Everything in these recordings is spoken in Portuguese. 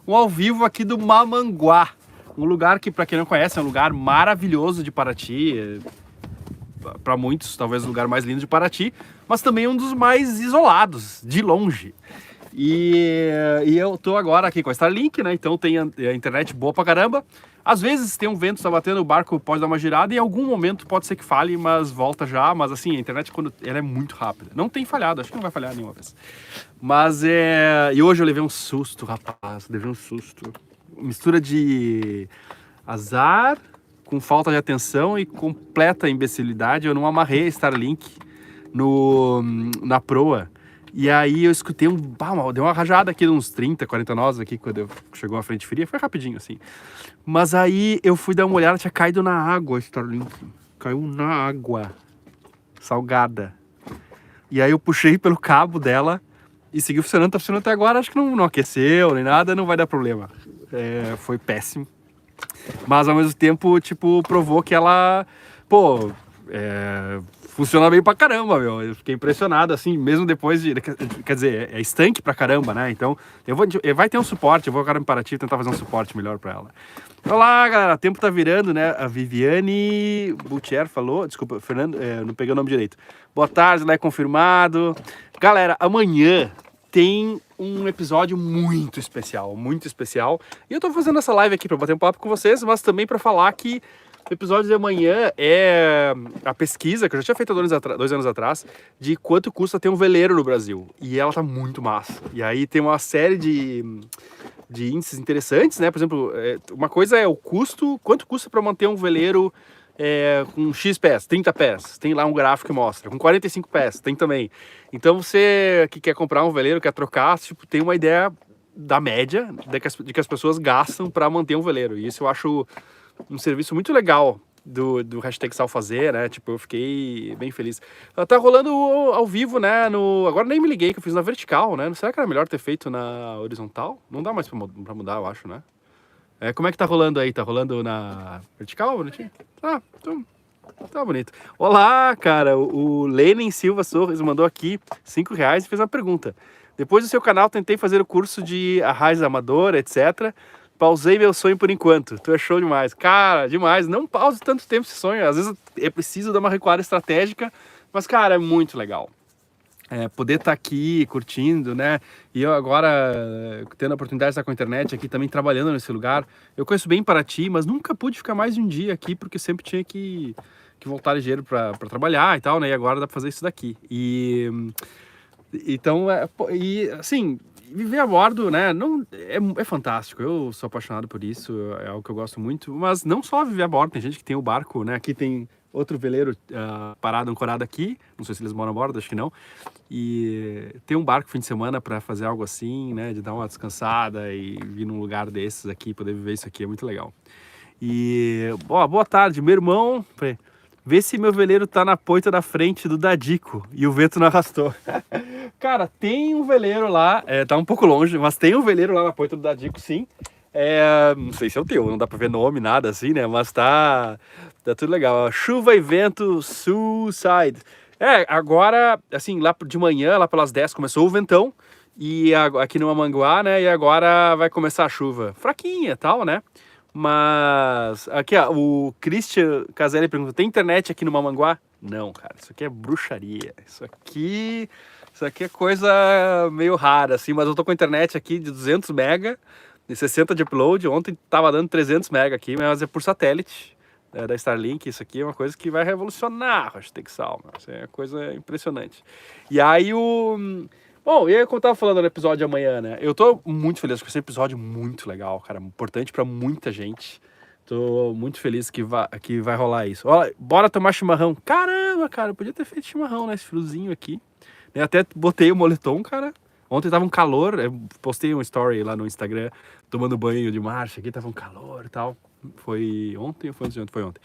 um ao vivo aqui do Mamanguá. Um lugar que, para quem não conhece, é um lugar maravilhoso de Paraty. Para muitos, talvez o lugar mais lindo de Paraty, mas também um dos mais isolados, de longe. E eu tô agora aqui com a Starlink, né? Então tem a internet boa pra caramba. Às vezes tem um vento, tá batendo, o barco pode dar uma girada e em algum momento pode ser que falhe, mas volta já. Mas assim, a internet quando ela é muito rápida. Não tem falhado, acho que não vai falhar nenhuma vez. Mas e hoje eu levei um susto, rapaz, levei um susto. Mistura de azar com falta de atenção e completa imbecilidade. Eu não amarrei a Starlink na proa. E aí eu escutei deu uma rajada aqui de uns 30, 40 nós aqui quando chegou a frente fria. Foi rapidinho assim. Mas aí eu fui dar uma olhada, tinha caído na água a Starlink. Caiu na água. Salgada. E aí eu puxei pelo cabo dela e seguiu funcionando. Tá funcionando até agora. Acho que não aqueceu nem nada, não vai dar problema. Foi péssimo. Mas ao mesmo tempo, tipo, provou que ela, funciona bem pra caramba, meu. Eu fiquei impressionado, assim, mesmo depois de... Quer dizer, é estanque pra caramba, né? Então, vai ter um suporte, eu vou agora em Paraty tentar fazer um suporte melhor pra ela. Olá, galera, o tempo tá virando, né? A Viviane Butier falou, desculpa, Fernando, não peguei o nome direito. Boa tarde, né? Confirmado. Galera, amanhã tem um episódio muito especial. E eu tô fazendo essa live aqui pra bater um papo com vocês, mas também pra falar que o episódio de amanhã é a pesquisa, que eu já tinha feito há 2 anos atrás, de quanto custa ter um veleiro no Brasil. E ela tá muito massa. E aí tem uma série de índices interessantes, né? Por exemplo, uma coisa é o custo, quanto custa pra manter um veleiro com X pés, 30 pés, tem lá um gráfico que mostra, com 45 pés, tem também. Então você que quer comprar um veleiro, quer trocar, tipo, tem uma ideia da média de que as pessoas gastam para manter um veleiro. E isso eu acho um serviço muito legal do Hashtag Sal fazer, né? Tipo, eu fiquei bem feliz. Tá rolando ao vivo, né? Agora nem me liguei que eu fiz na vertical, né? Será que era melhor ter feito na horizontal? Não dá mais pra mudar, eu acho, né? Como é que tá rolando aí? Tá rolando na vertical, bonitinho? Então, tá bonito. Olá, cara. O Lenin Silva Sorres mandou aqui R$5 e fez uma pergunta. Depois do seu canal, tentei fazer o curso de arraiz amador, etc. Pausei meu sonho por enquanto. Tu é show demais. Cara, demais. Não pause tanto tempo esse sonho. Às vezes é preciso dar uma recuada estratégica. Mas, cara, é muito legal. Poder estar aqui curtindo, né? E eu agora, tendo a oportunidade de estar com a internet aqui, também trabalhando nesse lugar. Eu conheço bem Paraty, mas nunca pude ficar mais de um dia aqui, porque sempre tinha que voltar ligeiro para trabalhar e tal, né? E agora dá para fazer isso daqui. Então, assim, viver a bordo, né? Não, é fantástico. Eu sou apaixonado por isso, é algo que eu gosto muito. Mas não só viver a bordo, tem gente que tem o barco, né? Aqui tem outro veleiro parado, ancorado aqui. Não sei se eles moram a bordo, acho que não. E ter um barco fim de semana para fazer algo assim, né? De dar uma descansada e vir num lugar desses aqui, poder viver isso aqui é muito legal. E, boa tarde, meu irmão. Vê se meu veleiro tá na poita da frente do Dadico e o vento não arrastou. Cara, tem um veleiro lá, tá um pouco longe, mas tem um veleiro lá na poita do Dadico, sim. Não sei se é o teu, não dá pra ver nome, nada assim, né? Mas tá tudo legal. Chuva e vento, Suicide. Agora, assim, lá de manhã, lá pelas 10, começou o ventão. E aqui no Mamanguá, né? E agora vai começar a chuva. Fraquinha e tal, né? Mas aqui, ó, o Christian Caselli pergunta: tem internet aqui no Mamanguá? Não, cara, isso aqui é bruxaria. Isso aqui é coisa meio rara, assim, mas eu tô com internet aqui de 200 mega, de 60 de upload. Ontem tava dando 300 mega aqui, mas é por satélite, da Starlink. Isso aqui é uma coisa que vai revolucionar a Hashtag Sal, isso é uma coisa impressionante. E aí Bom, e aí, como eu tava falando no episódio de amanhã, né? Eu tô muito feliz com esse episódio, muito legal, cara. Importante pra muita gente. Tô muito feliz que vai rolar isso. Olha, bora tomar chimarrão. Caramba, cara, eu podia ter feito chimarrão, né? Esse friozinho aqui. Eu até botei o moletom, cara. Ontem tava um calor. Eu postei um story lá no Instagram, tomando banho de marcha aqui. Tava um calor e tal. Foi ontem ou foi antes de ontem? Foi ontem.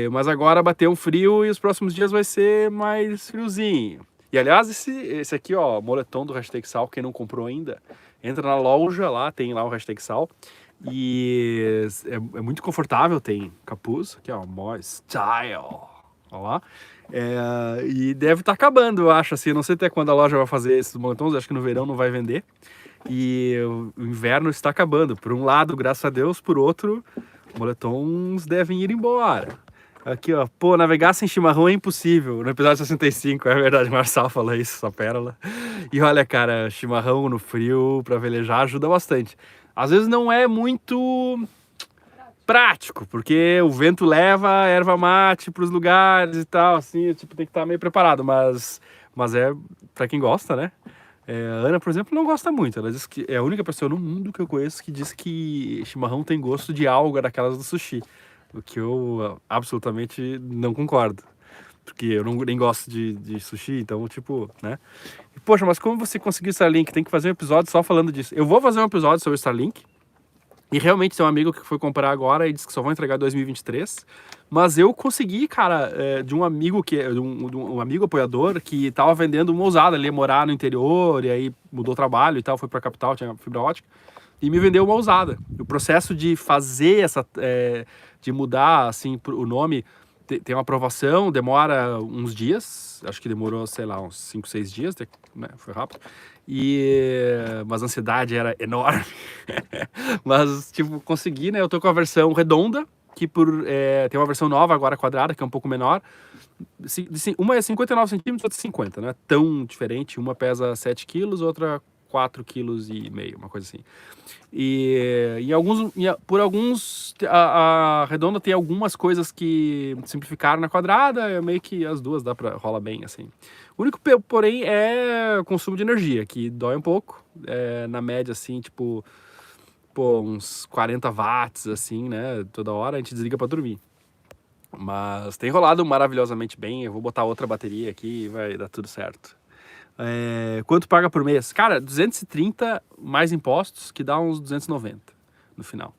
Mas agora bateu um frio e os próximos dias vai ser mais friozinho. E aliás, esse aqui, ó, moletom do Hashtag Sal, quem não comprou ainda, entra na loja lá, tem lá o Hashtag Sal. E é muito confortável, tem capuz, aqui ó, more style, ó lá. E deve estar acabando, eu acho, assim, não sei até quando a loja vai fazer esses moletons, acho que no verão não vai vender. E o inverno está acabando. Por um lado, graças a Deus, por outro, moletons devem ir embora. Aqui, ó, pô, navegar sem chimarrão é impossível. No episódio 65, é verdade, Marçal falou isso, só pérola. E olha, cara, chimarrão no frio pra velejar ajuda bastante. Às vezes não é muito prático, porque o vento leva a erva mate pros lugares e tal, assim, tipo, tem que estar meio preparado, mas é pra quem gosta, né? A Ana, por exemplo, não gosta muito. Ela diz que é a única pessoa no mundo que eu conheço que diz que chimarrão tem gosto de alga daquelas do sushi. O que eu absolutamente não concordo. Porque eu nem gosto de sushi, então, tipo, né? E, poxa, mas como você conseguiu Starlink? Tem que fazer um episódio só falando disso. Eu vou fazer um episódio sobre Starlink. E realmente tem um amigo que foi comprar agora e disse que só vão entregar em 2023. Mas eu consegui, cara, de um amigo de um amigo apoiador que tava vendendo uma usada. Ele ia morar no interior e aí mudou o trabalho e tal, foi pra capital, tinha fibra ótica. E me vendeu uma usada. O processo de fazer de mudar, assim, o nome, tem uma aprovação, demora uns dias. Acho que demorou, sei lá, uns 5, 6 dias, né? Foi rápido. Mas a ansiedade era enorme. Mas, tipo, consegui, né? Eu tô com a versão redonda, que tem uma versão nova agora quadrada, que é um pouco menor. Uma é 59 centímetros, outra é 50, não é tão diferente. Uma pesa 7 quilos, outra 4,5 quilos, uma coisa assim. Por alguns, a redonda tem algumas coisas que simplificaram na quadrada, meio que as duas rola bem, assim. O único, porém, é o consumo de energia, que dói um pouco, na média, assim, tipo, pô, uns 40 watts, assim, né, toda hora a gente desliga pra dormir. Mas tem rolado maravilhosamente bem, eu vou botar outra bateria aqui e vai dar tudo certo. Quanto paga por mês? Cara, 230 mais impostos, que dá uns 290 no final.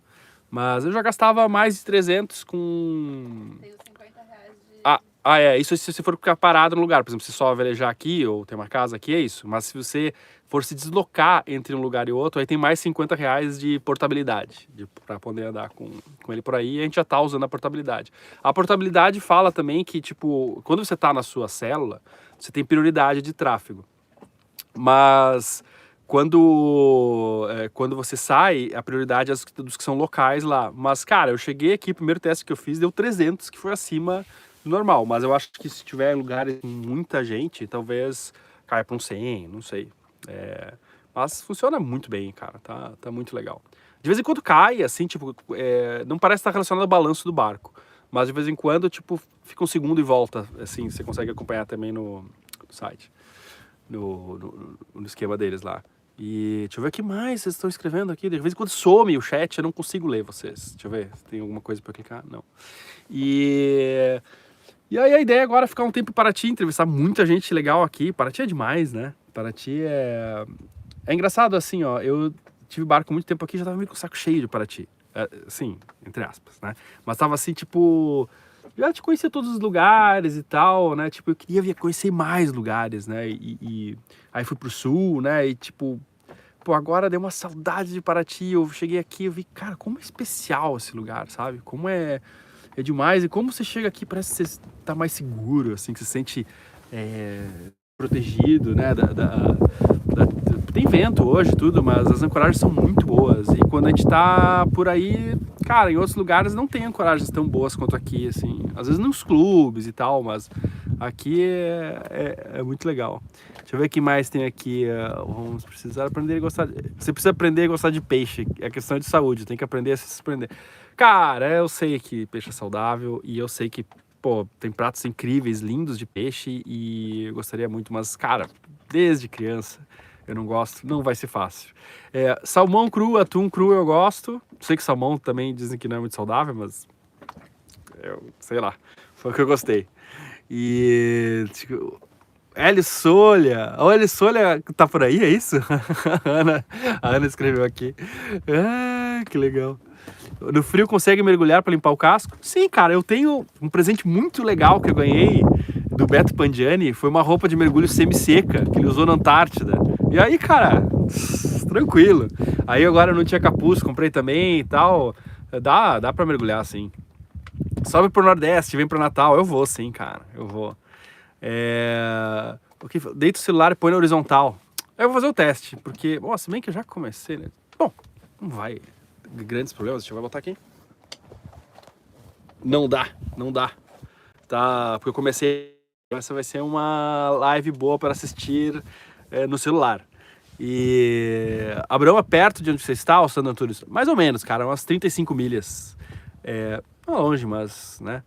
Mas eu já gastava mais de 300 com... Tem os 50 reais de... Isso se você for ficar parado no lugar. Por exemplo, se só velejar aqui ou tem uma casa aqui, é isso. Mas se você for se deslocar entre um lugar e outro, aí tem mais 50 reais de portabilidade, para poder andar com ele por aí, e a gente já tá usando a portabilidade. A portabilidade fala também que, tipo, quando você tá na sua célula, você tem prioridade de tráfego. Mas quando você sai, a prioridade é dos que são locais lá. Mas, cara, eu cheguei aqui, o primeiro teste que eu fiz deu 300, que foi acima do normal. Mas eu acho que se tiver lugares com muita gente, talvez caia para um 100, não sei. Mas funciona muito bem, cara, tá muito legal. De vez em quando cai, assim, tipo, não parece estar relacionado ao balanço do barco. Mas de vez em quando, tipo, fica um segundo e volta, assim, você consegue acompanhar também no site. No esquema deles lá. E deixa eu ver o que mais vocês estão escrevendo aqui. De vez em quando some o chat, eu não consigo ler vocês. Deixa eu ver se tem alguma coisa para clicar. Não. E aí a ideia agora é ficar um tempo em Paraty, entrevistar muita gente legal aqui. Paraty é demais, né? Paraty é engraçado assim, ó. Eu tive barco muito tempo aqui, já tava meio com o saco cheio de Paraty. Sim, entre aspas, né? Mas tava assim, tipo... Já te conhecia todos os lugares e tal, né? Tipo, eu queria conhecer mais lugares, né? E aí fui pro sul, né? E tipo, pô, agora deu uma saudade de Paraty. Eu cheguei aqui, eu vi, cara, como é especial esse lugar, sabe? Como é demais. E como você chega aqui, parece que você tá mais seguro, assim, que você se sente protegido, né? Tem vento hoje, tudo, mas as ancoragens são muito boas. E quando a gente tá por aí, cara, em outros lugares não tem ancoragens tão boas quanto aqui, assim. Às vezes nos clubes e tal, mas aqui é muito legal. Deixa eu ver o que mais tem aqui. Vamos precisar aprender a gostar... Você precisa aprender a gostar de peixe. É questão de saúde, tem que aprender a se surpreender. Cara, eu sei que peixe é saudável e eu sei que, pô, tem pratos incríveis, lindos de peixe e eu gostaria muito, mas, cara, desde criança... Eu não gosto, não vai ser fácil. Salmão cru, atum cru eu gosto. Sei que salmão também dizem que não é muito saudável, mas... sei lá, foi o que eu gostei. E... Hélio Solha. O Hélio Solha tá por aí, é isso? A Ana escreveu aqui. Que legal. No frio consegue mergulhar para limpar o casco? Sim, cara, eu tenho um presente muito legal que eu ganhei do Beto Pandiani. Foi uma roupa de mergulho semi-seca que ele usou na Antártida. E aí, cara, tranquilo. Aí agora eu não tinha capuz, comprei também e tal. Dá pra mergulhar, sim. Sobe pro Nordeste, vem pro Natal. Eu vou, sim, cara. Eu vou. Deita o celular e põe na horizontal. Aí eu vou fazer o teste, porque, bom, se bem que eu já comecei, né? Bom, não vai. Grandes problemas, deixa eu botar aqui. Não dá. Tá, porque eu comecei. Essa vai ser uma live boa para assistir no celular. E Abrão é perto de onde você está, o Santo Antônio? Mais ou menos, cara, umas 35 milhas. Não é longe, mas, né?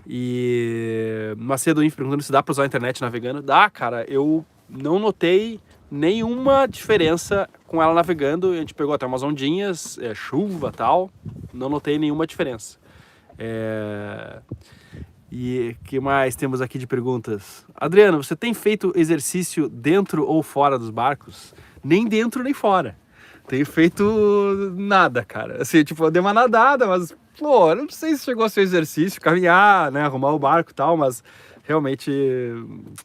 E Macedo Inf perguntando se dá para usar a internet navegando. Dá, cara, eu não notei nenhuma diferença com ela navegando. A gente pegou até umas ondinhas, chuva e tal. Não notei nenhuma diferença. E que mais temos aqui de perguntas? Adriano, você tem feito exercício dentro ou fora dos barcos? Nem dentro nem fora. Tenho feito nada, cara. Assim, tipo, eu dei uma nadada, mas, pô, eu não sei se chegou a ser exercício, caminhar, né, arrumar o barco e tal, mas realmente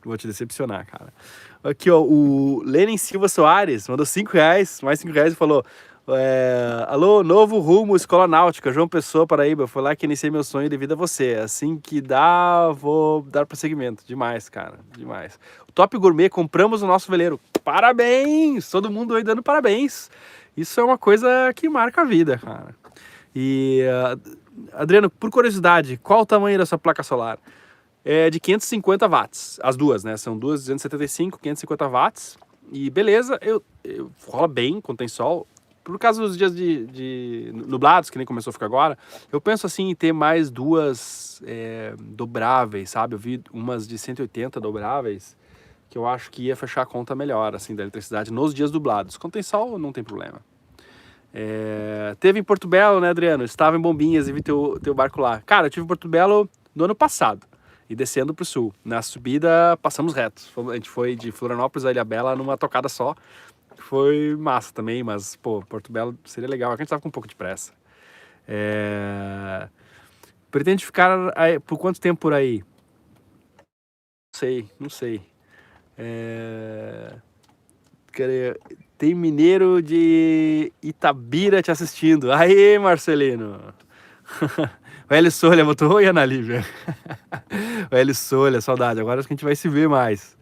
vou te decepcionar, cara. Aqui, ó, o Lenin Silva Soares mandou R$5, mais R$5 e falou: alô, Novo Rumo, Escola Náutica, João Pessoa, Paraíba. Foi lá que iniciei meu sonho devido a você. Assim que dá, vou dar prosseguimento. Demais, cara, demais. O Top Gourmet, compramos o nosso veleiro. Parabéns! Todo mundo aí dando parabéns. Isso é uma coisa que marca a vida, cara. E, Adriano, por curiosidade, qual o tamanho da sua placa solar? É de 550 watts, as duas, né? São duas 275, 550 watts. E beleza, rola bem quando tem sol. Por causa dos dias de nublados, que nem começou a ficar agora, eu penso assim em ter mais duas dobráveis, sabe? Eu vi umas de 180 dobráveis, que eu acho que ia fechar a conta melhor, assim, da eletricidade nos dias nublados. Quando tem sol, não tem problema. Teve em Porto Belo, né, Adriano? Estava em Bombinhas e vi teu barco lá. Cara, eu tive em Porto Belo no ano passado. E descendo para o sul. Na subida, passamos retos. A gente foi de Florianópolis a Ilhabela numa tocada só. Foi massa também, mas, pô, Porto Belo seria legal. Aqui a gente tava com um pouco de pressa. Pretende ficar aí, por quanto tempo por aí? Não sei. Tem mineiro de Itabira te assistindo. Aê, Marcelino! O Hélio Solha botou: oi, Ana Lívia. O Hélio Solha, saudade. Agora acho que a gente vai se ver mais.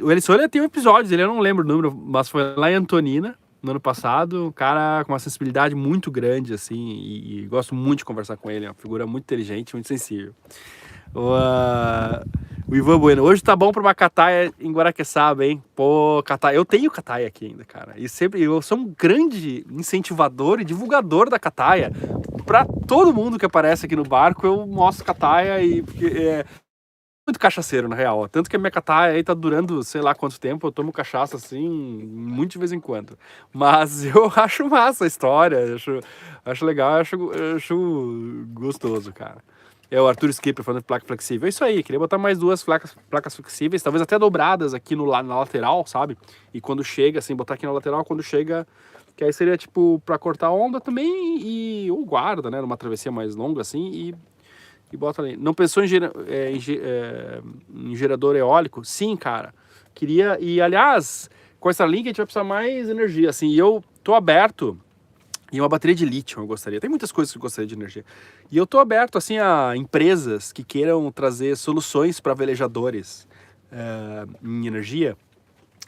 O Hélio Solha tem episódios, eu não lembro o número, mas foi lá em Antonina, no ano passado. Um cara com uma sensibilidade muito grande, assim, e gosto muito de conversar com ele. É uma figura muito inteligente, muito sensível. O Ivan Bueno: hoje tá bom pra uma cataia em Guaraqueçaba, hein? Pô, cataia. Eu tenho cataia aqui ainda, cara. E sempre eu sou um grande incentivador e divulgador da cataia. Pra todo mundo que aparece aqui no barco, eu mostro cataia e porque muito cachaceiro, na real. Tanto que a minha cataia aí tá durando sei lá quanto tempo. Eu tomo cachaça assim, muito de vez em quando. Mas eu acho massa a história. Acho legal, acho gostoso, cara. O Arthur Skipper falando de placa flexível. É isso aí, queria botar mais duas placas flexíveis, talvez até dobradas aqui na lateral, sabe? E quando chega, assim, botar aqui na lateral, quando chega, que aí seria tipo pra cortar onda também ou guarda, né? Numa travessia mais longa, assim, e bota ali. Não pensou em gerador eólico? Sim, cara. Queria, e aliás, com essa link a gente vai precisar mais energia, assim, e eu tô aberto. E uma bateria de lítio eu gostaria. Tem muitas coisas que eu gostaria de energia. E eu tô aberto, assim, a empresas que queiram trazer soluções para velejadores em energia.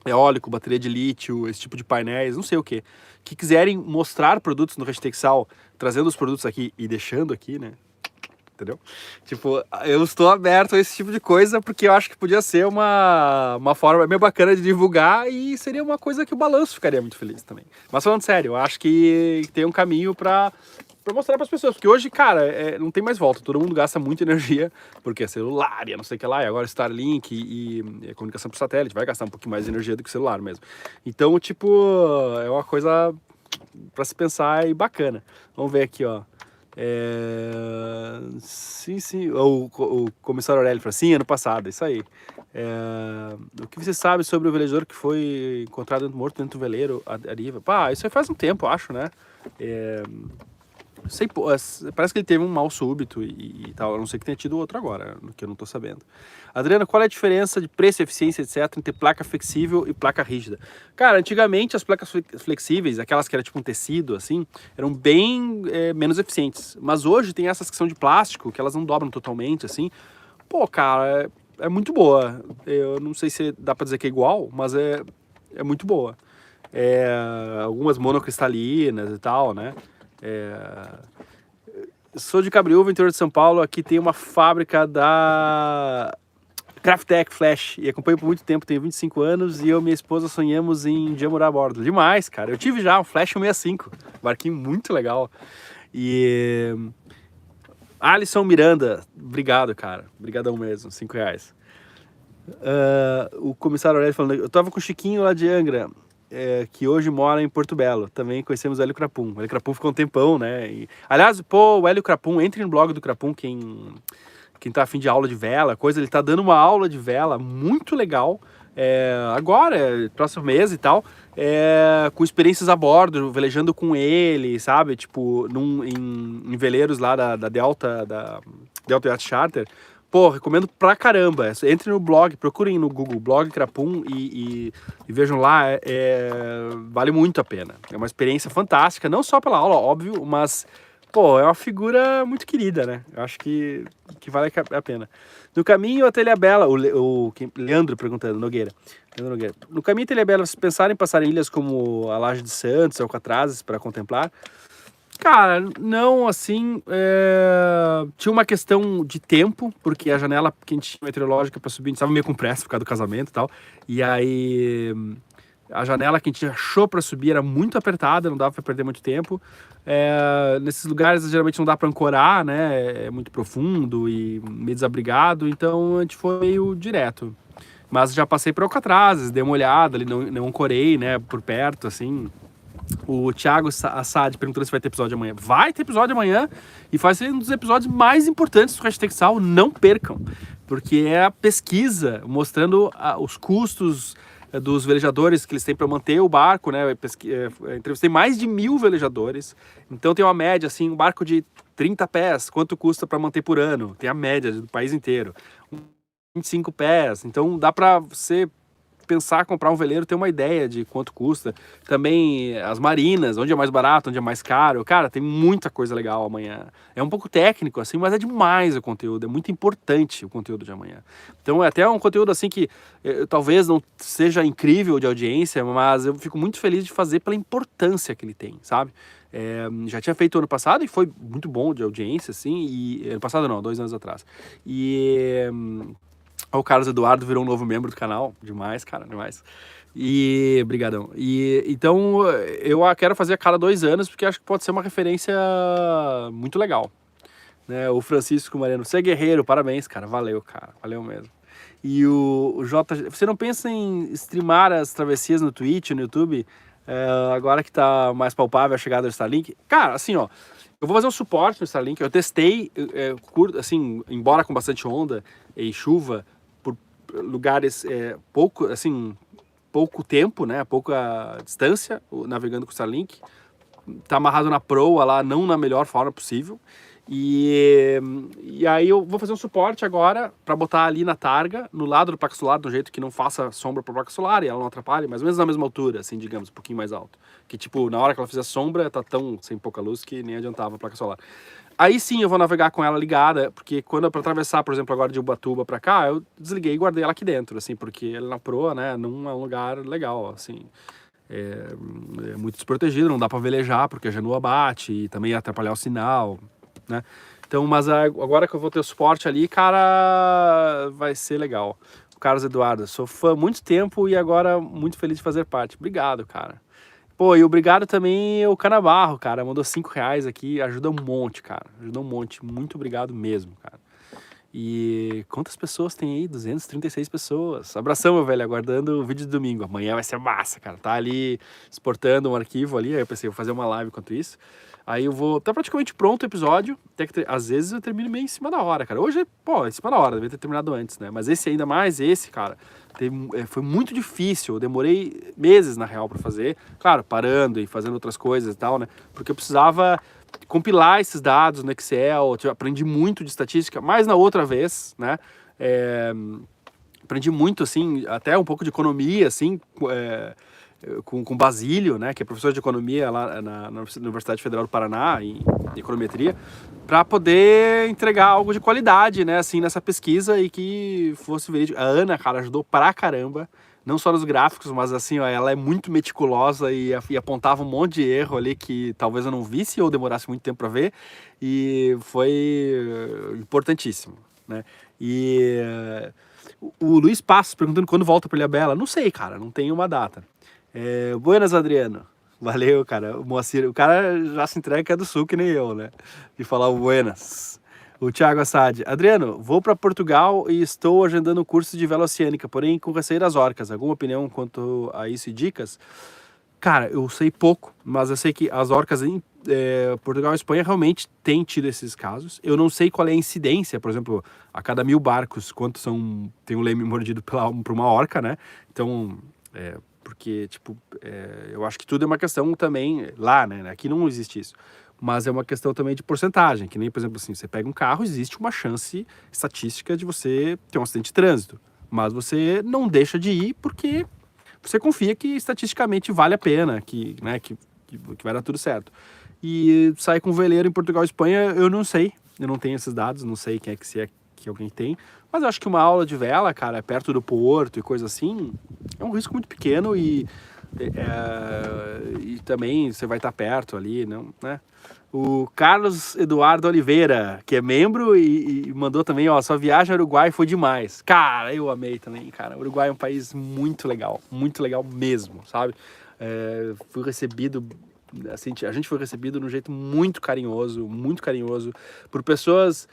Eólico, bateria de lítio, esse tipo de painéis, não sei o quê. Que quiserem mostrar produtos no Hashtexal, trazendo os produtos aqui e deixando aqui, né? Entendeu? Tipo, eu estou aberto a esse tipo de coisa porque eu acho que podia ser uma forma meio bacana de divulgar e seria uma coisa que o Balanço ficaria muito feliz também. Mas falando sério, eu acho que tem um caminho para mostrar para as pessoas, porque hoje, cara, não tem mais volta, todo mundo gasta muita energia, porque é celular e não sei o que lá, e agora Starlink e comunicação por satélite vai gastar um pouquinho mais de energia do que o celular mesmo. Então, tipo, é uma coisa para se pensar e bacana. Vamos ver aqui, ó. Sim, o comissário Aurélio falou: sim, ano passado, isso aí. O que você sabe sobre o velejador que foi encontrado morto dentro do veleiro, a deriva? Pá, isso aí faz um tempo, acho, né? Sei, parece que ele teve um mal súbito e tal, a não ser que tenha tido outro agora, que eu não tô sabendo. Adriana, qual é a diferença de preço, eficiência, etc, entre placa flexível e placa rígida? Cara, antigamente as placas flexíveis, aquelas que era tipo um tecido, assim, eram bem menos eficientes. Mas hoje tem essas que são de plástico, que elas não dobram totalmente, assim. Pô, cara, é muito boa. Eu não sei se dá pra dizer que é igual, mas é muito boa. Algumas monocristalinas e tal, né? Sou de Cabriúva, interior de São Paulo. Aqui tem uma fábrica da Craftec Flash e acompanho por muito tempo, tenho 25 anos e eu e minha esposa sonhamos em um dia morar a bordo. Demais, cara. Eu tive já um Flash 165, barquinho muito legal. E Alisson Miranda, obrigado, cara. Obrigadão mesmo, R$5. O comissário Aurélio falando, eu tava com o Chiquinho lá de Angra, que hoje mora em Porto Belo. Também conhecemos o Hélio Crapum. O Hélio Crapum ficou um tempão, né? Aliás, pô, o Hélio Crapum, entre no blog do Crapum, quem tá afim de aula de vela, coisa, ele tá dando uma aula de vela muito legal, agora, próximo mês e tal, com experiências a bordo, velejando com ele, sabe, tipo, em veleiros lá da Delta Yacht Charter. Pô, recomendo pra caramba. Entre no blog, procurem no Google, blog Crapum e vejam lá, vale muito a pena. É uma experiência fantástica, não só pela aula, óbvio, mas, pô, é uma figura muito querida, né? Eu acho que vale a pena. No caminho até Ilhabela, Leandro perguntando, Nogueira. No caminho até Ilhabela, vocês pensaram em passar em ilhas como a Laje de Santos, Alcatrazes, para contemplar? Cara, não, assim, tinha uma questão de tempo, porque a janela que a gente tinha meteorológica para subir, a gente estava meio com pressa por causa do casamento e tal, e aí a janela que a gente achou para subir era muito apertada, não dava para perder muito tempo. Nesses lugares geralmente não dá para ancorar, né, é muito profundo e meio desabrigado, então a gente foi meio direto. Mas já passei por Alcatrazes, dei uma olhada ali, não ancorei, né, por perto, assim. O Thiago Assad perguntando se vai ter episódio amanhã. Vai ter episódio amanhã e vai ser um dos episódios mais importantes do Hashtag Sal, não percam. Porque é a pesquisa mostrando os custos dos velejadores que eles têm para manter o barco, né? Entrevistei mais de 1000 velejadores. Então tem uma média, assim, um barco de 30 pés, quanto custa para manter por ano? Tem a média do país inteiro. 25 pés, então dá para você pensar comprar um veleiro, ter uma ideia de quanto custa. Também as marinas, onde é mais barato, onde é mais caro. Cara, tem muita coisa legal amanhã. É um pouco técnico, assim, mas é demais o conteúdo. É muito importante o conteúdo de amanhã. Então é até um conteúdo, assim, que talvez não seja incrível de audiência, mas eu fico muito feliz de fazer pela importância que ele tem, sabe? Já tinha feito ano passado e foi muito bom de audiência, assim, e ano passado não, 2 anos atrás. O Carlos Eduardo virou um novo membro do canal. Demais, cara, demais. E brigadão. Então eu quero fazer a cada 2 anos, porque acho que pode ser uma referência muito legal, né? O Francisco Mariano, você é guerreiro, parabéns, cara. Valeu, cara. Valeu mesmo. E o J, você não pensa em streamar as travessias no Twitch, no YouTube? Agora que tá mais palpável a chegada do Starlink? Cara, assim, ó, eu vou fazer um suporte no Starlink. Eu testei, assim, embora com bastante onda e chuva, lugares pouco tempo, né, pouca distância, navegando com o Starlink. Tá amarrado na proa lá, não na melhor forma possível. E aí eu vou fazer um suporte agora para botar ali na targa, no lado do placa solar, de um jeito que não faça sombra para a placa solar e ela não atrapalhe, mais ou menos na mesma altura, assim, digamos, um pouquinho mais alto. Que tipo, na hora que ela fizer sombra, tá tão sem pouca luz que nem adiantava a placa solar. Aí sim eu vou navegar com ela ligada, porque quando para atravessar, por exemplo, agora de Ubatuba para cá, eu desliguei e guardei ela aqui dentro, assim, porque ela na proa, né, não é um lugar legal, assim. É muito desprotegido, não dá para velejar, porque a genoa bate e também ia atrapalhar o sinal, né? Então, mas agora que eu vou ter o suporte ali, cara, vai ser legal. O Carlos Eduardo, sou fã há muito tempo e agora muito feliz de fazer parte. Obrigado, cara. Pô, e obrigado também o Canabarro, cara, mandou R$5 aqui, ajuda um monte, cara, ajuda um monte, muito obrigado mesmo, cara. E quantas pessoas tem aí? 236 pessoas. Abração, meu velho, aguardando o vídeo de domingo. Amanhã vai ser massa, cara. Tá ali exportando um arquivo ali, aí eu pensei, vou fazer uma live enquanto isso. Aí eu vou... Tá praticamente pronto o episódio. Até que, às vezes eu termino meio em cima da hora, cara. Hoje, pô, em cima da hora, devia ter terminado antes, né? Mas esse ainda mais, cara, foi muito difícil. Eu demorei meses, na real, pra fazer. Claro, parando e fazendo outras coisas e tal, né? Porque eu precisava compilar esses dados no Excel. Eu aprendi muito de estatística, mas na outra vez, né? Aprendi muito, assim, até um pouco de economia, assim, com Basílio, né, que é professor de economia lá na Universidade Federal do Paraná, em econometria, para poder entregar algo de qualidade, né, assim, nessa pesquisa e que fosse verídico. A Ana, cara, ajudou pra caramba, não só nos gráficos, mas assim, ó, ela é muito meticulosa e apontava um monte de erro ali que talvez eu não visse ou demorasse muito tempo para ver, e foi importantíssimo, né. E o Luiz Passos perguntando quando volta para Ilhabela. Não sei, cara, não tem uma data. Buenas, Adriano. Valeu, cara. O Moacir, o cara já se entrega que é do Sul, que nem eu, né? De falar o buenas. O Thiago Assad. Adriano, vou para Portugal e estou agendando o curso de vela oceânica, porém com receio das orcas. Alguma opinião quanto a isso e dicas? Cara, eu sei pouco, mas eu sei que as orcas em Portugal e Espanha realmente têm tido esses casos. Eu não sei qual é a incidência, por exemplo, a cada 1000 barcos, quantos tem um leme mordido por uma orca, né? Então, porque, tipo, eu acho que tudo é uma questão também lá, né? Aqui não existe isso. Mas é uma questão também de porcentagem, que nem, por exemplo, assim, você pega um carro, existe uma chance estatística de você ter um acidente de trânsito. Mas você não deixa de ir porque você confia que estatisticamente vale a pena, que vai dar tudo certo. E sair com veleiro em Portugal e Espanha, eu não sei. Eu não tenho esses dados, não sei quem é que se é que alguém tem. Mas eu acho que uma aula de vela, cara, perto do porto e coisa assim, é um risco muito pequeno e também você vai estar perto ali, não, né? O Carlos Eduardo Oliveira, que é membro e mandou também, ó, sua viagem ao Uruguai foi demais. Cara, eu amei também, cara. O Uruguai é um país muito legal mesmo, sabe? Fui recebido, assim, a gente foi recebido de um jeito muito carinhoso por pessoas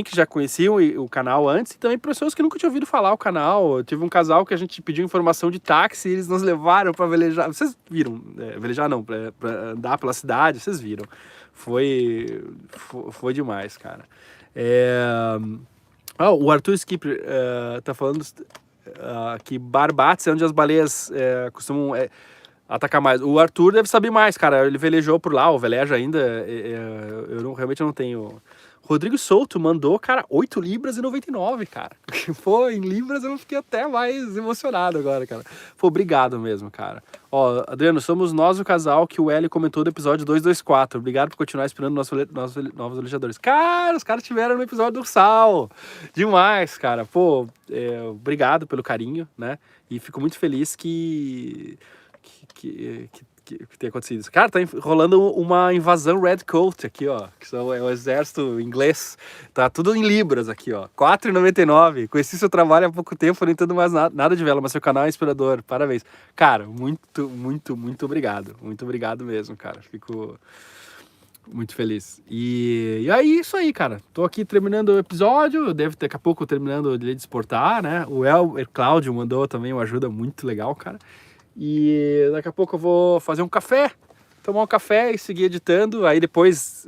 que já conheciam o canal antes e também pessoas que nunca tinham ouvido falar o canal. Eu tive um casal que a gente pediu informação de táxi e eles nos levaram para velejar. Vocês viram? Velejar não, para andar pela cidade, vocês viram. Foi demais, cara. O Arthur Skipper tá falando que Barbates é onde as baleias costumam atacar mais. O Arthur deve saber mais, cara. Ele velejou por lá, ou veleja ainda. Realmente não tenho. Rodrigo Souto mandou, cara, 8 libras e 99, cara. Pô, em libras eu fiquei até mais emocionado agora, cara. Pô, obrigado mesmo, cara. Ó, Adriano, somos nós o casal que o Eli comentou do episódio 224. Obrigado por continuar esperando novos velejadores. Cara, os caras tiveram no episódio do Ursal. Demais, cara. Pô, obrigado pelo carinho, né? E fico muito feliz que tenha acontecido isso. Cara, tá rolando uma invasão Redcoat aqui, ó. Que é o exército inglês. Tá tudo em libras aqui, ó. 4,99. Conheci seu trabalho há pouco tempo, não entendo mais nada de vela, mas seu canal é inspirador. Parabéns. Cara, muito, muito, muito obrigado. Muito obrigado mesmo, cara. Fico muito feliz. E aí, isso aí, cara. Tô aqui terminando o episódio. Daqui a pouco terminando de exportar, né? O Cláudio mandou também uma ajuda muito legal, cara. E daqui a pouco eu vou fazer um café, tomar um café e seguir editando. Aí depois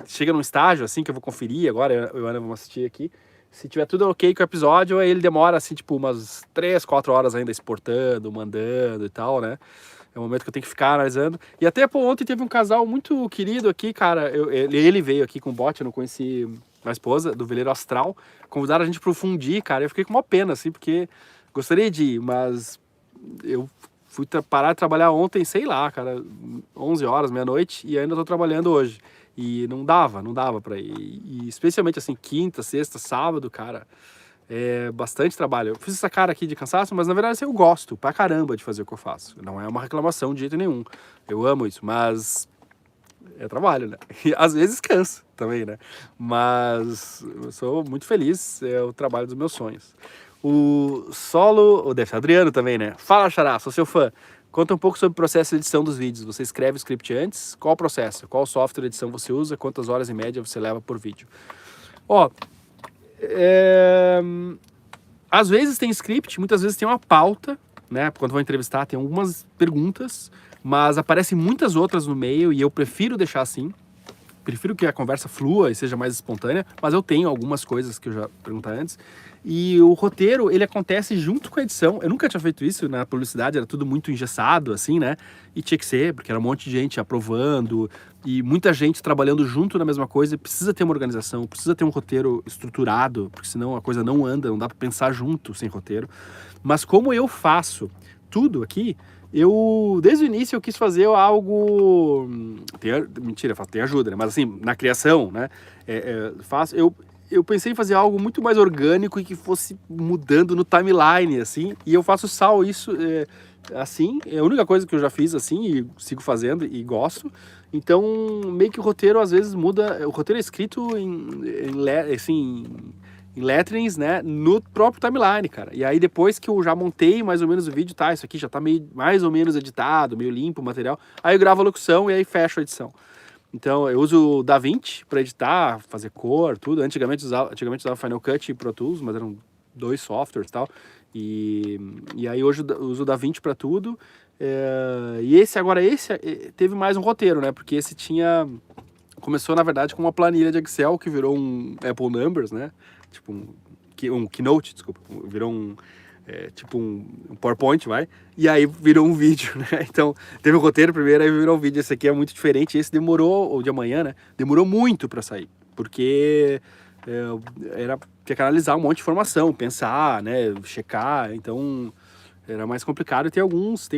chega num estágio assim que eu vou conferir. Agora eu ainda vou assistir aqui. Se tiver tudo ok com o episódio, aí ele demora assim, tipo, umas 3, 4 horas ainda exportando, mandando e tal, né? É um momento que eu tenho que ficar analisando. E até, pô, ontem teve um casal muito querido aqui, cara. Ele veio aqui com o bote, eu não conheci a esposa, do Veleiro Astral. Convidaram a gente pro Fundi, cara. Eu fiquei com uma pena, assim, porque gostaria de ir, mas eu fui parar de trabalhar ontem, sei lá, cara, 11 horas, meia-noite, e ainda tô trabalhando hoje. E não dava pra ir. E especialmente assim, quinta, sexta, sábado, cara, é bastante trabalho. Eu fiz essa cara aqui de cansaço, mas na verdade assim, eu gosto pra caramba de fazer o que eu faço. Não é uma reclamação de jeito nenhum. Eu amo isso, mas é trabalho, né? E às vezes cansa também, né? Mas eu sou muito feliz, é o trabalho dos meus sonhos. O Solo, deve ser Adriano também, né? Fala, Xará, sou seu fã. Conta um pouco sobre o processo de edição dos vídeos. Você escreve o script antes? Qual o processo? Qual software de edição você usa? Quantas horas em média você leva por vídeo? Ó, às vezes tem script, muitas vezes tem uma pauta, né? Quando vou entrevistar tem algumas perguntas, mas aparecem muitas outras no meio e eu prefiro deixar assim. Prefiro que a conversa flua e seja mais espontânea, mas eu tenho algumas coisas que eu já perguntei antes. E o roteiro, ele acontece junto com a edição. Eu nunca tinha feito isso na publicidade, era tudo muito engessado, assim, né? E tinha que ser, porque era um monte de gente aprovando e muita gente trabalhando junto na mesma coisa. Precisa ter uma organização, precisa ter um roteiro estruturado, porque senão a coisa não anda, não dá pra pensar junto sem roteiro. Mas como eu faço tudo aqui, Desde o início, eu quis fazer algo... Mentira, tem ajuda, né? Mas assim, na criação, né? Eu pensei em fazer algo muito mais orgânico e que fosse mudando no timeline, assim. E eu faço isso assim. É a única coisa que eu já fiz assim e sigo fazendo e gosto. Então, meio que o roteiro às vezes muda. O roteiro é escrito em letterings, né, no próprio timeline, cara. E aí depois que eu já montei mais ou menos o vídeo, tá, isso aqui já tá meio, mais ou menos editado, meio limpo o material, aí eu gravo a locução e aí fecho a edição. Então eu uso o DaVinci para editar, fazer cor, tudo. Antigamente usava Final Cut e Pro Tools, mas eram 2 softwares e tal. E aí hoje eu uso o DaVinci para tudo. E esse teve mais um roteiro, né, porque esse começou na verdade com uma planilha de Excel que virou um Apple Numbers, né, tipo um Keynote, desculpa, virou tipo um PowerPoint, e aí virou um vídeo, né? Então, teve o roteiro primeiro, aí virou um vídeo. Esse aqui é muito diferente, esse demorou, o de amanhã, né? Demorou muito para sair, porque tinha que analisar um monte de informação, pensar, né? Checar, então era mais complicado. E tem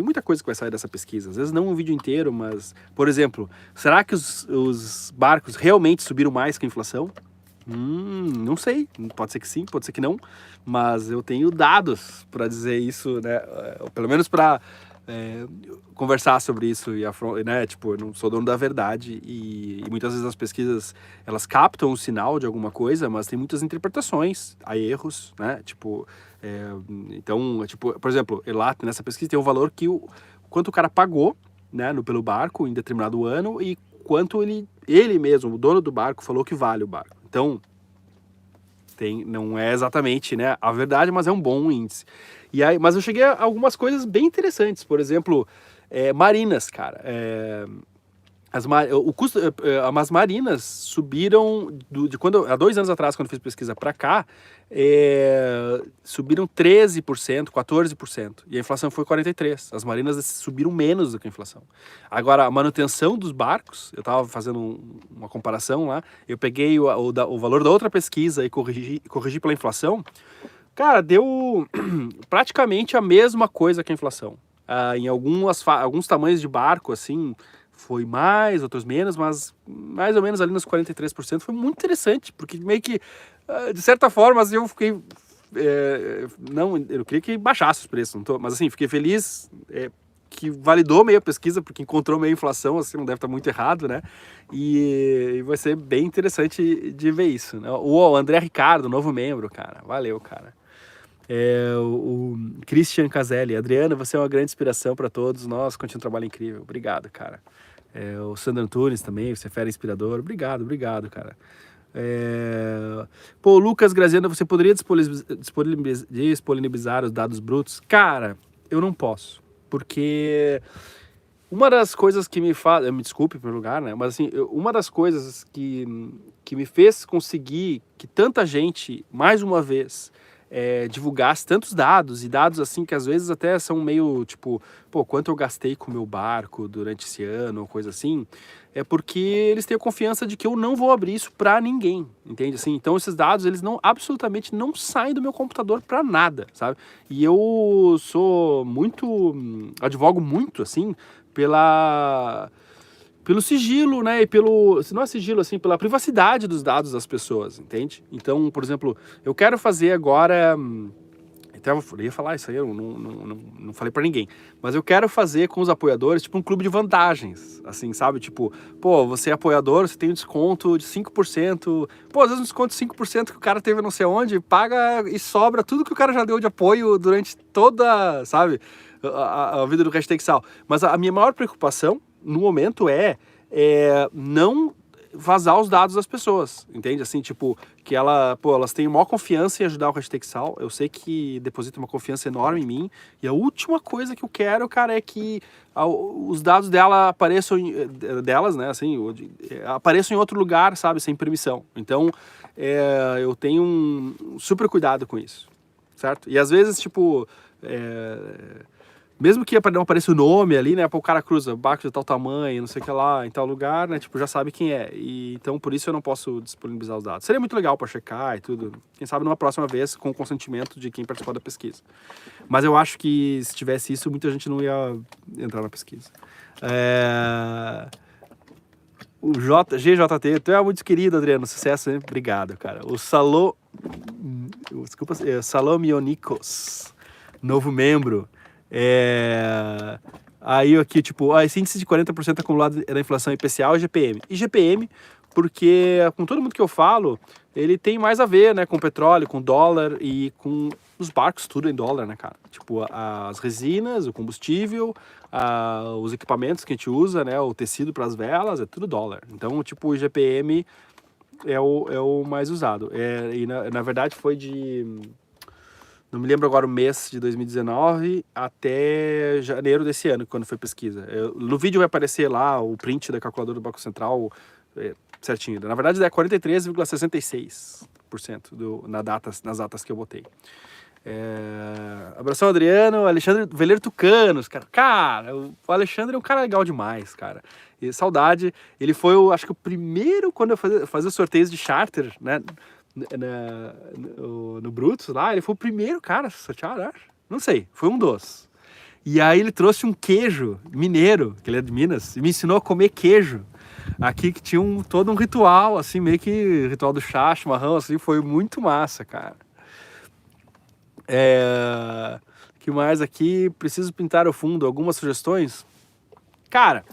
muita coisa que vai sair dessa pesquisa, às vezes não um vídeo inteiro, mas, por exemplo, será que os barcos realmente subiram mais que a inflação? Não sei, pode ser que sim, pode ser que não, mas eu tenho dados para dizer isso, né? Pelo menos para conversar sobre isso né? Tipo, eu não sou dono da verdade e muitas vezes as pesquisas elas captam o sinal de alguma coisa, mas tem muitas interpretações, há erros, né? Tipo, então, tipo, por exemplo, lá nessa pesquisa tem um valor quanto o cara pagou, né? Pelo barco em determinado ano e quanto ele mesmo, o dono do barco, falou que vale o barco. Então, não é exatamente, né, a verdade, mas é um bom índice. Mas eu cheguei a algumas coisas bem interessantes, por exemplo, marinas, cara. As marinas subiram há 2 anos atrás, quando eu fiz pesquisa para cá, subiram 13%, 14%, e a inflação foi 43%. As marinas subiram menos do que a inflação. Agora, a manutenção dos barcos, eu estava fazendo uma comparação lá, eu peguei o valor da outra pesquisa e corrigi pela inflação, cara, deu praticamente a mesma coisa que a inflação. Em alguns tamanhos de barco, assim, foi mais, outros menos, mas mais ou menos ali nos 43%. Foi muito interessante, porque meio que, de certa forma, assim, eu fiquei... eu queria que baixasse os preços, mas assim, fiquei feliz que validou meio a pesquisa, porque encontrou meio a inflação, assim, não deve estar muito errado, né? E vai ser bem interessante de ver isso, né? O André Ricardo, novo membro, cara. Valeu, cara. O Christian Caselli. Adriana, você é uma grande inspiração para todos nós, continua um trabalho incrível. Obrigado, cara. O Sandro Antunes também, você é fera inspirador. Obrigado, cara. Pô, Lucas Graziano, você poderia disponibilizar os dados brutos? Cara, eu não posso, porque uma das coisas que me faz... Me desculpe pelo lugar, né? Mas assim, uma das coisas que me fez conseguir que tanta gente, mais uma vez... divulgasse tantos dados, e dados assim que às vezes até são meio tipo, pô, quanto eu gastei com o meu barco durante esse ano, ou coisa assim, é porque eles têm a confiança de que eu não vou abrir isso pra ninguém, entende? Assim, então esses dados, eles absolutamente não saem do meu computador pra nada, sabe? E eu advogo muito, assim, pelo sigilo, né, se não é sigilo, assim, pela privacidade dos dados das pessoas, entende? Então, por exemplo, eu quero fazer agora, até eu ia falar isso aí, eu não falei pra ninguém, mas eu quero fazer com os apoiadores, tipo, um clube de vantagens, assim, sabe? Tipo, pô, você é apoiador, você tem um desconto de 5%, pô, às vezes um desconto de 5% que o cara teve não sei onde, paga e sobra tudo que o cara já deu de apoio durante toda, sabe, a vida do Hashtag Sal. Mas a minha maior preocupação no momento não vazar os dados das pessoas, entende? Assim, tipo, que elas têm maior confiança em ajudar o Hashtag Sal. Eu sei que deposita uma confiança enorme em mim, e a última coisa que eu quero, cara, é que os dados delas, né, assim, apareçam em outro lugar, sabe, sem permissão. Então, eu tenho um super cuidado com isso, certo? E às vezes, tipo, mesmo que não apareça o nome ali, né? Pô, o cara cruza barco de tal tamanho, não sei o que lá, em tal lugar, né? Tipo, já sabe quem é. E, então, por isso eu não posso disponibilizar os dados. Seria muito legal para checar e tudo. Quem sabe numa próxima vez, com o consentimento de quem participou da pesquisa. Mas eu acho que se tivesse isso, muita gente não ia entrar na pesquisa. O GJT, tu é muito querido, Adriano. Sucesso, hein? Obrigado, cara. O Salomionikos, novo membro. Aí aqui, tipo, esse índice de 40% acumulado da inflação IPCA e GPM. E GPM, porque com todo mundo que eu falo, ele tem mais a ver, né, com petróleo, com dólar e com os barcos, tudo em dólar, né, cara? Tipo, as resinas, o combustível, os equipamentos que a gente usa, né, o tecido para as velas, é tudo dólar. Então, tipo, o GPM é o mais usado. E na verdade foi não me lembro agora o mês de 2019 até janeiro desse ano, quando foi pesquisa. No vídeo vai aparecer lá o print da calculadora do Banco Central certinho. Na verdade é 43,66% nas datas que eu botei. Abração, Adriano. Alexandre Veleiro Tucanos, cara. Cara, o Alexandre é um cara legal demais, cara. E saudade. Ele foi, acho que o primeiro, quando eu fazia os sorteios de charter, né? No Brutus lá, ele foi o primeiro cara a sortear, acho. Não sei, foi um dos. E aí ele trouxe um queijo mineiro, que ele é de Minas, e me ensinou a comer queijo. Aqui que tinha todo um ritual, assim, meio que ritual do chá, chimarrão, assim, foi muito massa, cara. Que mais aqui? Preciso pintar o fundo. Algumas sugestões? Cara,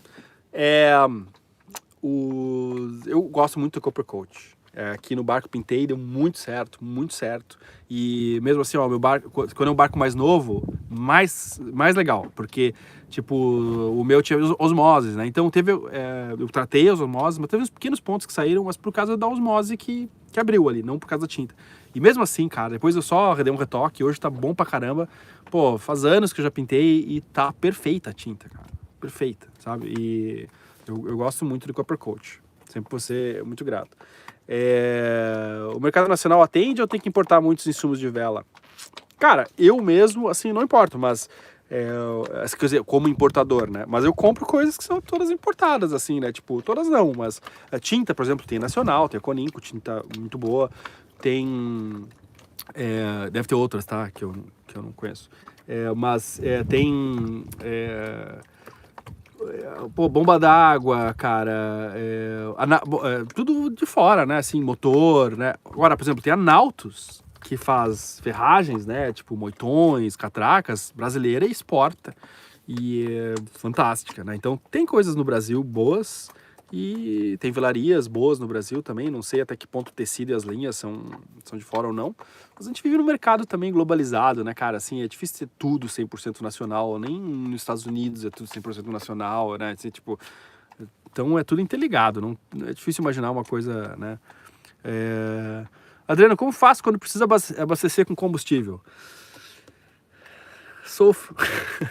eu gosto muito do Copper Coat. Aqui no barco pintei, deu muito certo, muito certo. E mesmo assim, meu barco, quando é um barco mais novo, mais legal, porque tipo, o meu tinha osmoses, né? Então eu tratei as osmoses, mas teve uns pequenos pontos que saíram, mas por causa da osmose que abriu ali, não por causa da tinta. E mesmo assim, cara, depois eu só dei um retoque, hoje tá bom pra caramba. Pô, faz anos que eu já pintei e tá perfeita a tinta, cara. Perfeita, sabe? E eu gosto muito do Copper Coat. Sempre vou ser muito grato. O mercado nacional atende ou tem que importar muitos insumos de vela? Cara, eu mesmo, assim, não importo, mas quer dizer, como importador, né? Mas eu compro coisas que são todas importadas, assim, né? Tipo, todas não, mas a tinta, por exemplo, tem nacional, tem a Coninco, tinta muito boa, tem... deve ter outras, tá? Que eu não conheço. Mas tem... bomba d'água, cara, tudo de fora, né, assim, motor, né, agora, por exemplo, tem a Nautus, que faz ferragens, né, tipo moitões, catracas, brasileira e exporta, e é fantástica, né, então tem coisas no Brasil boas, e tem velarias boas no Brasil também, não sei até que ponto o tecido e as linhas são de fora ou não, mas a gente vive num mercado também globalizado, né, cara, assim, é difícil ter tudo 100% nacional, nem nos Estados Unidos é tudo 100% nacional, né, assim, tipo, então é tudo interligado, não é difícil imaginar uma coisa, né. Adriano, como faço quando precisa abastecer com combustível? Sofro,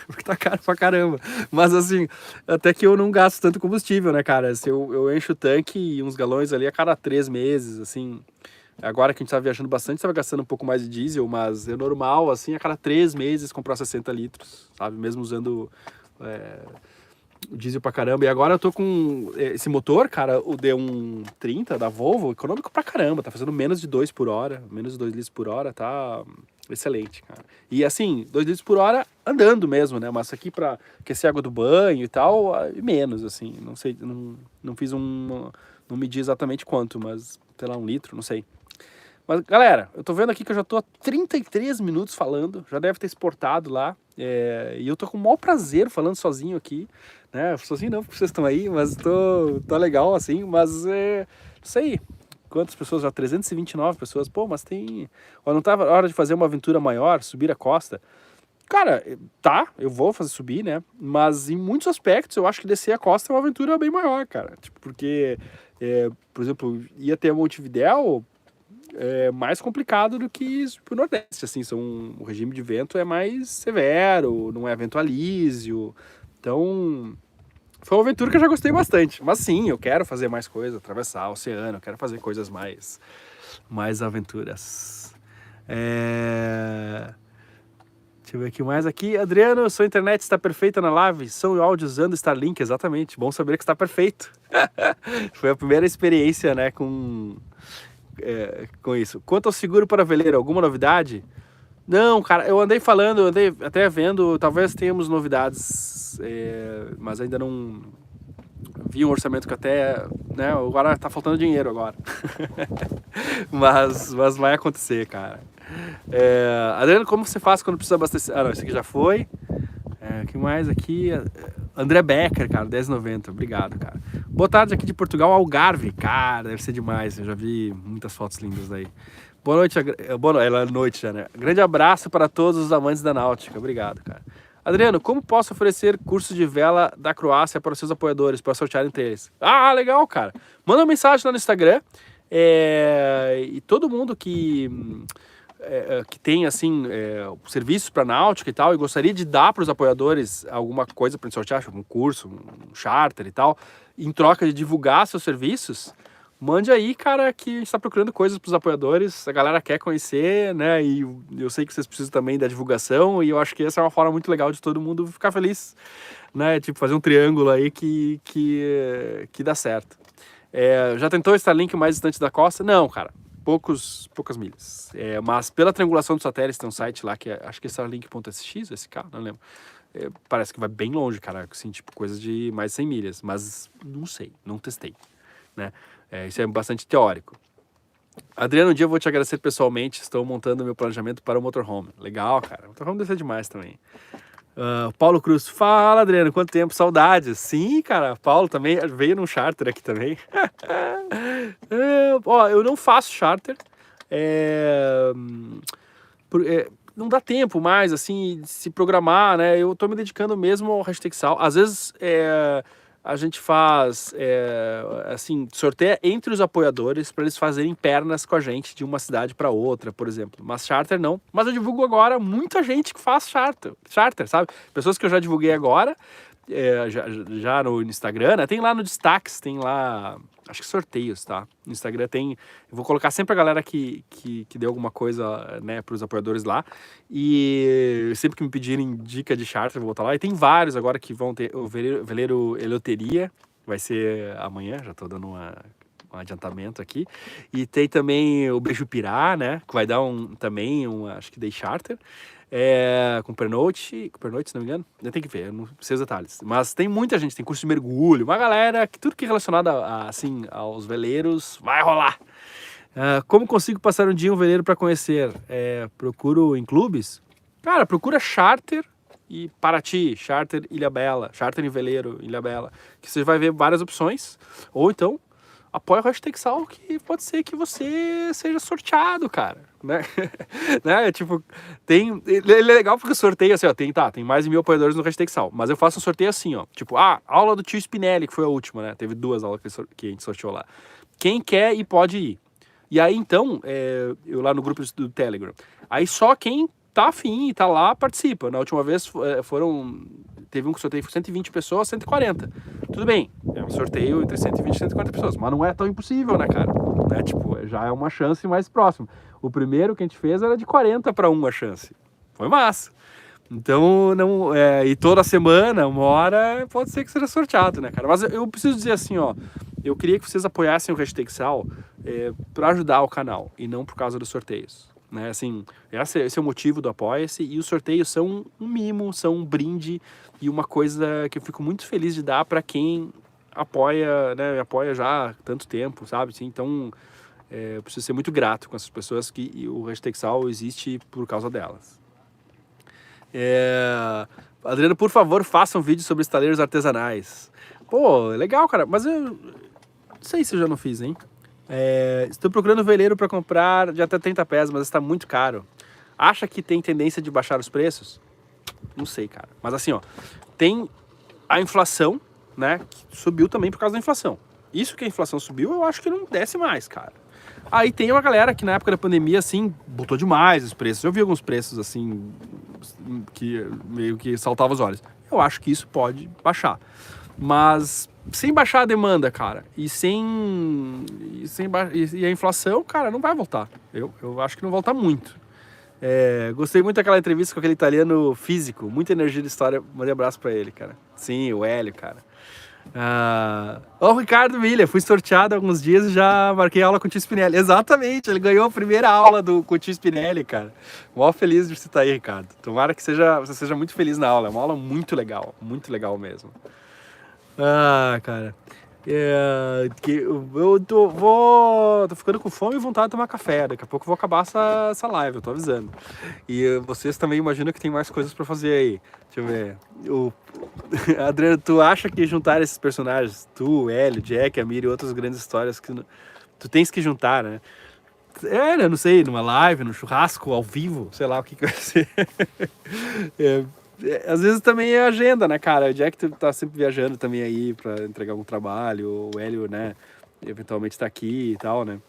porque tá caro pra caramba, mas assim, até que eu não gasto tanto combustível, né, cara, se eu encho o tanque e uns galões ali a cada 3 meses, assim, agora que a gente tá viajando bastante, você vai gastando um pouco mais de diesel, mas é normal, assim, a cada 3 meses comprar 60 litros, sabe, mesmo usando diesel pra caramba, e agora eu tô com esse motor, cara, o D130 da Volvo, econômico pra caramba, tá fazendo menos de 2 por hora, menos de 2 litros por hora, tá excelente, cara. E assim, 2 litros por hora andando mesmo, né, mas aqui pra aquecer água do banho e tal, menos, assim, não sei, não fiz não medi exatamente quanto, mas, sei lá, 1 litro, não sei. Mas, galera, eu tô vendo aqui que eu já tô há 33 minutos falando, já deve ter exportado lá, e eu tô com o maior prazer falando sozinho aqui, né, sozinho não, porque vocês estão aí, mas tô legal, assim, mas, não sei quantas pessoas, já 329 pessoas, pô, mas tem, não tava a hora de fazer uma aventura maior, subir a costa? Cara, tá, eu vou fazer subir, né, mas em muitos aspectos eu acho que descer a costa é uma aventura bem maior, cara, tipo, porque, por exemplo, ir até Montevidéu é mais complicado do que pro Nordeste, assim, o regime de vento é mais severo, não é vento alísio, então foi uma aventura que eu já gostei bastante, mas sim, eu quero fazer mais coisas, atravessar o oceano, eu quero fazer coisas mais aventuras. Deixa eu ver aqui mais aqui. Adriano, sua internet está perfeita na live? Som e áudio usando Starlink, exatamente. Bom saber que está perfeito. Foi a primeira experiência, né, com isso. Quanto ao seguro para veleiro, alguma novidade? Não, cara, eu andei falando, andei até vendo, talvez tenhamos novidades, mas ainda não vi um orçamento que até, né, agora tá faltando dinheiro agora. mas vai acontecer, cara. Adriano, como você faz quando precisa abastecer? Ah, não, esse aqui já foi. O que mais aqui? André Becker, cara, 10,90. Obrigado, cara. Boa tarde aqui de Portugal, Algarve. Cara, deve ser demais. Eu já vi muitas fotos lindas daí. Boa noite. Boa noite já, né? Grande abraço para todos os amantes da náutica. Obrigado, cara. Adriano, como posso oferecer curso de vela da Croácia para os seus apoiadores, para sortear entre eles? Ah, legal, cara. Manda uma mensagem lá no Instagram. E todo mundo que tem, assim, serviços para náutica e tal, e gostaria de dar para os apoiadores alguma coisa para sortear, um curso, um charter e tal, em troca de divulgar seus serviços, mande aí, cara, que a gente está procurando coisas para os apoiadores, a galera quer conhecer, né, e eu sei que vocês precisam também da divulgação, e eu acho que essa é uma forma muito legal de todo mundo ficar feliz, né, tipo, fazer um triângulo aí que dá certo. Já tentou o Starlink mais distante da costa? Não, cara. Poucas milhas. Mas pela triangulação dos satélites tem um site lá que acho que é Starlink.sx, SK, não lembro. Parece que vai bem longe, cara, assim, tipo coisa de mais de 100 milhas, mas não sei, não testei, né? Isso é bastante teórico. Adriano, um dia eu vou te agradecer pessoalmente, estou montando meu planejamento para o motorhome. Legal, cara, o motorhome deve ser demais também. Paulo Cruz, fala Adriano, quanto tempo, saudades. Sim, cara, Paulo também veio num charter aqui também. Eu não faço charter, não dá tempo mais, assim, de se programar, né? Eu tô me dedicando mesmo ao hashtag Sal. Às vezes a gente faz, assim, sorteia entre os apoiadores para eles fazerem pernas com a gente de uma cidade para outra, por exemplo. Mas charter não. Mas eu divulgo agora muita gente que faz charter, sabe? Pessoas que eu já divulguei agora, já no Instagram, né? Tem lá no destaques, tem lá, acho que sorteios, tá? No Instagram tem, eu vou colocar sempre a galera que deu alguma coisa, né, para os apoiadores lá, e sempre que me pedirem dica de charter, eu vou botar lá, e tem vários agora que vão ter, o veleiro Eleuteria, vai ser amanhã, já tô dando um adiantamento aqui, e tem também o Beijo Pirá, né, que vai dar também acho que day charter, com pernoite, se não me engano, eu tenho que ver, eu não sei os detalhes, mas tem muita gente, tem curso de mergulho, uma galera, tudo que é relacionado assim, aos veleiros, vai rolar. Como consigo passar um dia em um veleiro para conhecer? Procuro em clubes? Cara, procura charter e Paraty, charter Ilhabela, charter em veleiro Ilhabela, que você vai ver várias opções, ou então apoia o hashtag Sal, que pode ser que você seja sorteado, cara, né? Né? Tipo, ele é legal porque o sorteio, assim, ó, tem mais de 1.000 apoiadores no hashtag Sal, mas eu faço um sorteio assim, ó, tipo, aula do tio Spinelli, que foi a última, né? Teve 2 aulas que a gente sorteou lá. Quem quer e pode ir. E aí, então, eu lá no grupo do Telegram, aí só quem tá afim e tá lá participa. Na última vez teve um sorteio de 120 pessoas, 140. Tudo bem, é um sorteio entre 120 e 140 pessoas, mas não é tão impossível, né, cara? Né? Tipo, já é uma chance mais próxima. O primeiro que a gente fez era de 40 para 1 a chance. Foi massa. Então, não, e toda semana, uma hora, pode ser que seja sorteado, né, cara? Mas eu preciso dizer assim, ó, eu queria que vocês apoiassem o hashtag Sal para ajudar o canal e não por causa dos sorteios. Né, assim, esse é o motivo do Apoia-se, e os sorteios são um mimo, são um brinde e uma coisa que eu fico muito feliz de dar para quem apoia, né, me apoia já há tanto tempo, sabe? Assim, então, eu preciso ser muito grato com essas pessoas e o hashtag Sal existe por causa delas. Adriano, por favor, faça um vídeo sobre estaleiros artesanais. Pô, legal, cara, mas eu não sei se eu já não fiz, hein? Estou procurando veleiro para comprar de até 30 pés, mas está muito caro. Acha que tem tendência de baixar os preços? Não sei, cara. Mas assim, ó, tem a inflação, né, que subiu também por causa da inflação. Isso que a inflação subiu, eu acho que não desce mais, cara. Aí tem uma galera que na época da pandemia, assim, botou demais os preços. Eu vi alguns preços, assim, que meio que saltavam os olhos. Eu acho que isso pode baixar. Mas sem baixar a demanda, cara, e a inflação, cara, não vai voltar. Eu acho que não volta muito. Gostei muito daquela entrevista com aquele italiano físico, muita energia de história. Mandei abraço pra ele, cara. Sim, o Hélio, cara. O Ricardo Milha, fui sorteado há alguns dias e já marquei aula com o Tio Spinelli. Exatamente, ele ganhou a primeira aula com o Tio Spinelli, cara. Mó feliz de você estar aí, Ricardo. Tomara que você seja muito feliz na aula. É uma aula muito legal mesmo. Cara. Eu tô ficando com fome e vontade de tomar café. Daqui a pouco eu vou acabar essa live, eu tô avisando. E vocês também imaginam que tem mais coisas pra fazer aí. Deixa eu ver. Adriano, tu acha que juntar esses personagens, tu, o Hélio, Jack, a Miri e outras grandes histórias que tu tens que juntar, né? Eu não sei, numa live, num churrasco, ao vivo, sei lá o que vai ser. Às vezes também é agenda, né, cara? O Jack tá sempre viajando também aí pra entregar algum trabalho, o Hélio, né, eventualmente tá aqui e tal, né?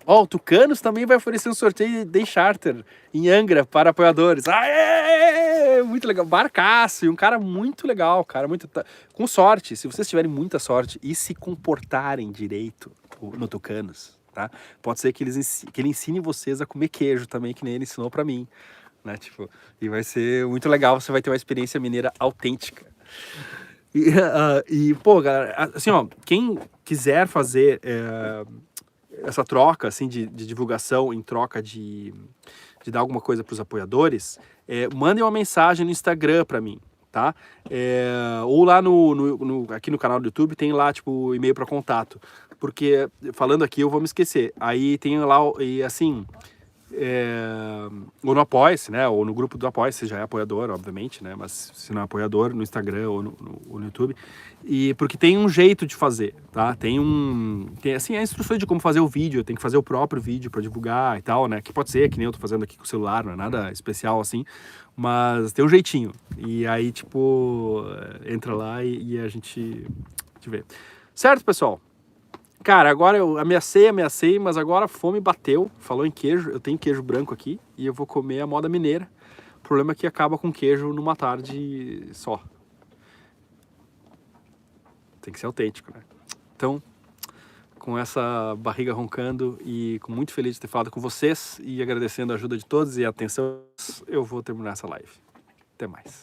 O Tucanos também vai oferecer um sorteio de charter em Angra para apoiadores. Aê! Muito legal. Barcaço, e um cara muito legal, cara, com sorte, se vocês tiverem muita sorte e se comportarem direito no Tucanos, tá? Pode ser que ele ensine vocês a comer queijo também, que nem ele ensinou pra mim, né? Tipo, e vai ser muito legal, você vai ter uma experiência mineira autêntica. Pô, galera, assim, ó, quem quiser fazer essa troca, assim, de divulgação em troca de dar alguma coisa para os apoiadores, mandem uma mensagem no Instagram para mim, tá? Ou lá aqui no canal do YouTube tem lá, tipo, o e-mail para contato, porque falando aqui eu vou me esquecer. Aí tem lá, e assim... ou no Apoia-se, né? Ou no grupo do Apoia-se, já é apoiador, obviamente, né? Mas se não é apoiador, no Instagram ou no YouTube. E porque tem um jeito de fazer, tá? Tem assim, as instruções de como fazer o vídeo, tem que fazer o próprio vídeo para divulgar e tal, né? Que pode ser, que nem eu tô fazendo aqui com o celular, não é nada especial assim, mas tem um jeitinho. E aí, tipo, entra lá e a gente vê. Certo, pessoal? Cara, agora eu ameacei, mas agora a fome bateu. Falou em queijo, eu tenho queijo branco aqui e eu vou comer a moda mineira. O problema é que acaba com queijo numa tarde só. Tem que ser autêntico, né? Então, com essa barriga roncando e com muito feliz de ter falado com vocês e agradecendo a ajuda de todos e a atenção, eu vou terminar essa live. Até mais.